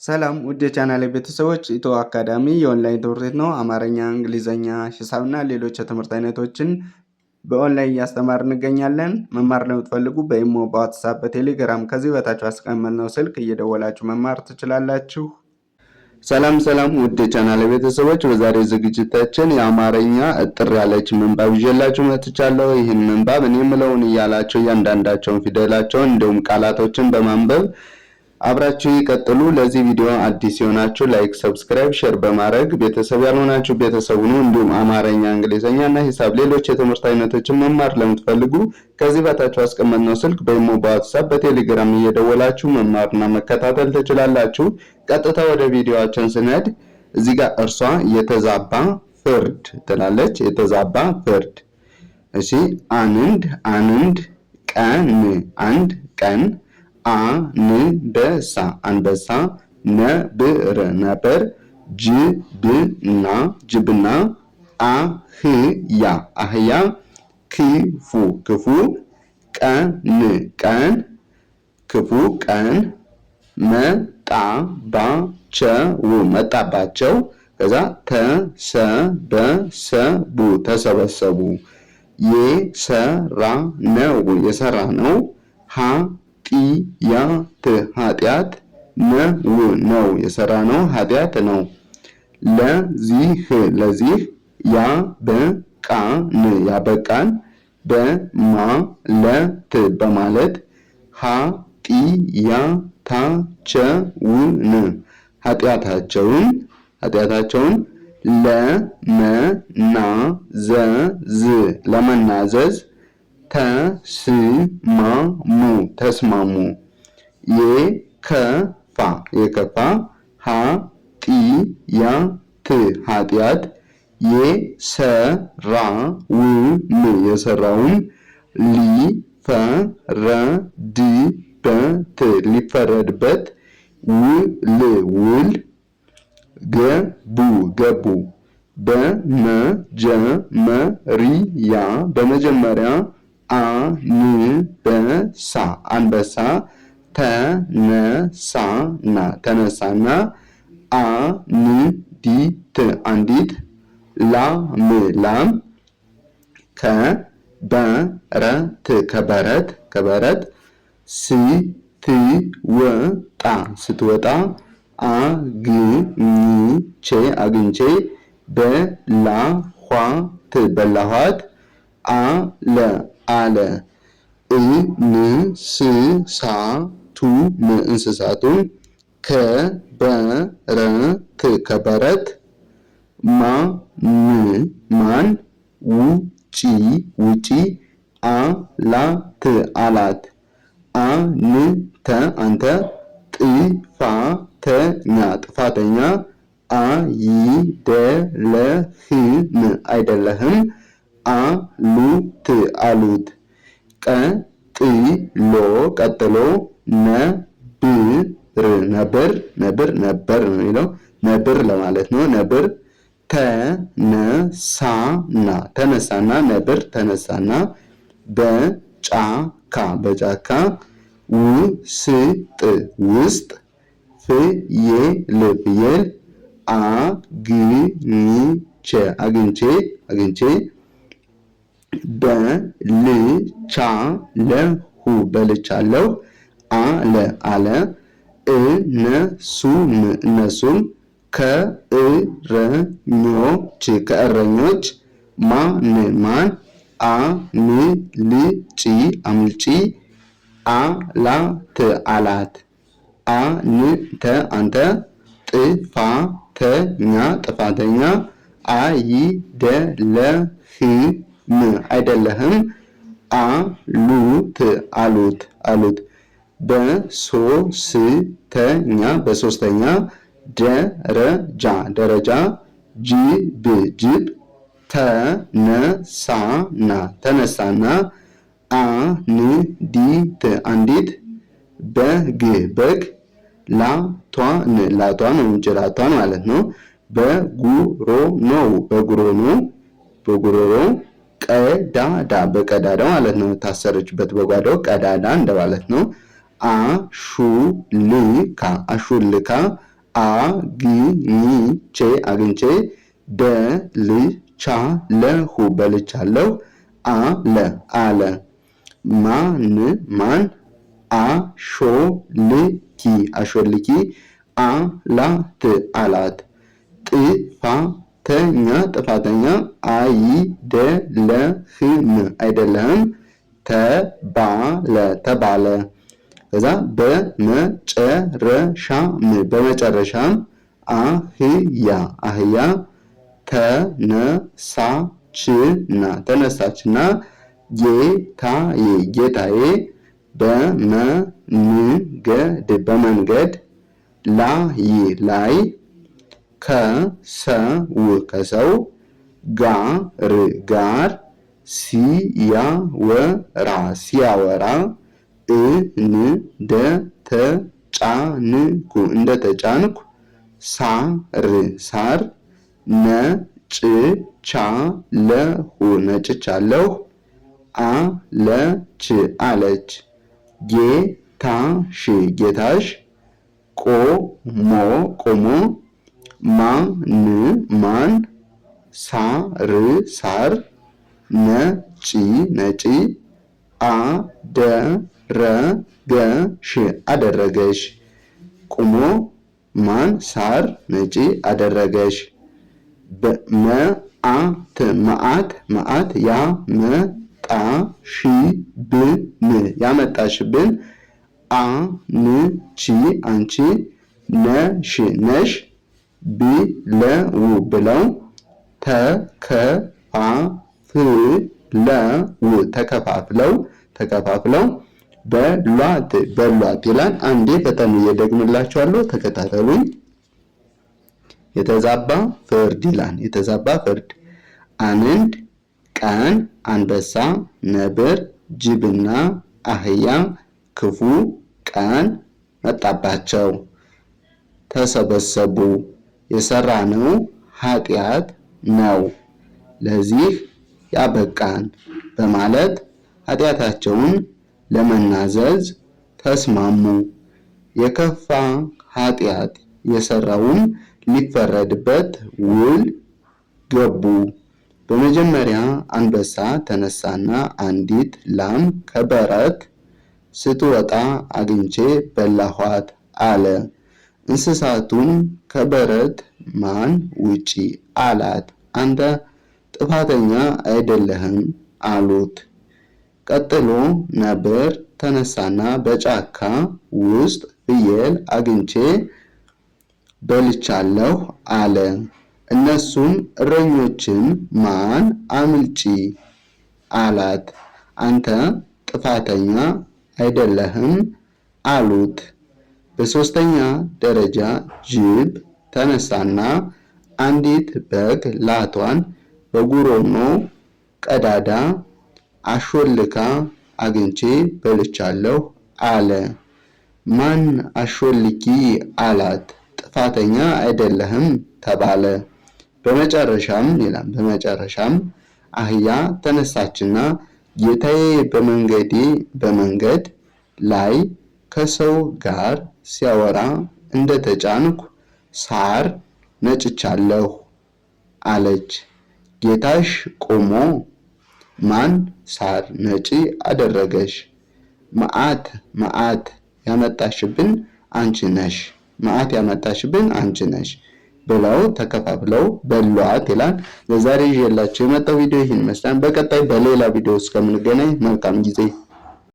ሰላም ውድ የቻናሌ ቤተሰቦች ኢትዮ አካዳሚ የኦንላይን ትምህርት ቤት ነው። አማርኛ፣ እንግሊዘኛ፣ ሂሳብና ሌሎች የትምህርት አይነቶችን በኦንላይን እያስተማርን እንገኛለን። መማር ለምትፈልጉ በኢሞ፣ በዋትስአፕ፣ በቴሌግራም ከዚህ በታች አስቀመጥነው ስልክ እየደወላችሁ መማር ትችላላችሁ። ሰላም ውድ የቻናሌ ቤተሰቦች፣ በዛሬ ዝግጅታችን የአማርኛ እጥር ያለች ምንባብ ይዤላችሁ መጥቻለሁ። ይህን ምንባብ እኔ የምለውን እያላችሁ እያንዳንዳቸውን ፊደላቸውን እንዲሁም ቃላቶችን በማንበብ አብራችሁ ይቀጥሉ። ለዚህ ቪዲዮ አዲስ የሆናችሁ ላይክ፣ ሰብስክራይብ፣ ሼር በማድረግ ቤተሰብ ያልሆናችሁ ቤተሰብ ሁኑ። እንዲሁም አማርኛ፣ እንግሊዘኛ እና ሂሳብ ሌሎች የትምህርት አይነቶችን መማር ለምትፈልጉ ከዚህ በታች አስቀመጥነው ስልክ በኢሞ፣ በዋትስአፕ፣ በቴሌግራም እየደወላችሁ መማርና መከታተል ትችላላችሁ። ቀጥታ ወደ ቪዲዮአችን ስንሄድ እዚህ ጋር እርሷ የተዛባ ፍርድ ትላለች። የተዛባ ፍርድ። እሺ፣ አንድ ቀን፣ አንድ ቀን፣ አንበሳ፣ አንበሳ፣ ነብር፣ ጅብና፣ አህያ፣ ክፉ፣ ቀን፣ ክፉ ቀን፣ መጣባቸው፣ ከዛ ተሰበሰቡ፣ የሰራ ነው፣ ኃጢአት ነው፣ የሰራ ነው ኃጢአት ነው። ለዚህ ያበቃን በማለት ኃጢአታቸውን ለመናዘዝ ተስማሙ። የከፋ ኃጢአት፣ የሰራውን ሊፈረድበት ውል ገቡ። በመጀመሪያ አንበሳ ተነሳና አንዲት ላም ከበረት ስትወጣ አግኝቼ በላኋት አለ። እንስሳቱን ከበረት ማን ውጪ አላት። አንተ ጥፋተኛ አይደለህም አሉት። ቀጥሎ ነብር ነው የሚለው ነብር ለማለት ነው። ነብር ተነሳና ነብር ተነሳና በጫካ ውስጥ ፍየል አግኝቼ በልቻለሁ አለ። እነሱም ከእረኞች ማን አምልጪ አላት። አንተ ጥፋተኛ አይደለህም አሉት። በሶስተኛ ደረጃ ጅብ ተነሳና አንዲት በግ ላቷን ማለት ነው በጉሮሮ ቀዳዳ በቀዳዳ ማለት ነው። ታሰረችበት በጓዳው ቀዳዳ እንደማለት ነው። አሹልካ አግኝቼ በልቻለሁ በልቻለሁ አለ ማን አሾልኪ አላት ጥፋተኛ አይደለህም ተባለ ከዛ በመጨረሻም አህያ ተነሳችና ጌታዬ በመንገድ ላይ ከሰው ጋር ሲያወራ እንደተጫንኩ ሳር ነጭቻለሁ አለች ጌታሽ ቆሞ ማን ሳር ነጭ አደረገሽ ቆሞ ማን ሳር ነጭ አደረገሽ መዓት ያመጣሽብን አንቺ ነሽ ብለው ተከፋፍለው በሏት ይላል። አንዴ በጣም እየደግምላችኋለሁ ተከታተሉኝ። የተዛባ ፍርድ ይላል። የተዛባ ፍርድ አንድ ቀን አንበሳ፣ ነብር፣ ጅብና አህያ ክፉ ቀን መጣባቸው። ተሰበሰቡ። የሰራነው ኃጢአት ነው ለዚህ ያበቃን በማለት ኃጢአታቸውን ለመናዘዝ ተስማሙ። የከፋ ኃጢአት የሰራውን ሊፈረድበት ውል ገቡ። በመጀመሪያ አንበሳ ተነሳና አንዲት ላም ከበረት ስትወጣ አግኝቼ በላኋት አለ። እንስሳቱም ከበረት ማን ውጪ አላት። አንተ ጥፋተኛ አይደለህም አሉት። ቀጥሎ ነብር ተነሳና በጫካ ውስጥ ፍየል አግኝቼ በልቻለሁ አለ። እነሱም እረኞችን ማን አምልጪ አላት። አንተ ጥፋተኛ አይደለህም አሉት። በሶስተኛ ደረጃ ጅብ ተነሳና አንዲት በግ ላቷን በጉሮኖ ቀዳዳ አሾልካ አግኝቼ በልቻለሁ አለ። ማን አሾልኪ አላት። ጥፋተኛ አይደለህም ተባለ። በመጨረሻም አህያ ተነሳችና ጌታዬ በመንገድ ላይ ከሰው ጋር ሲያወራ እንደተጫንኩ ሳር ነጭቻለሁ አለች። ጌታሽ ቆሞ ማን ሳር ነጭ አደረገሽ? መዓት ያመጣሽብን አንቺ ነሽ ብለው ተከፋፍለው በሏት ይላል። ለዛሬ ይዤላችሁ የመጣው ቪዲዮ ይህን ይመስላል። በቀጣይ በሌላ ቪዲዮ እስከምንገናኝ መልካም ጊዜ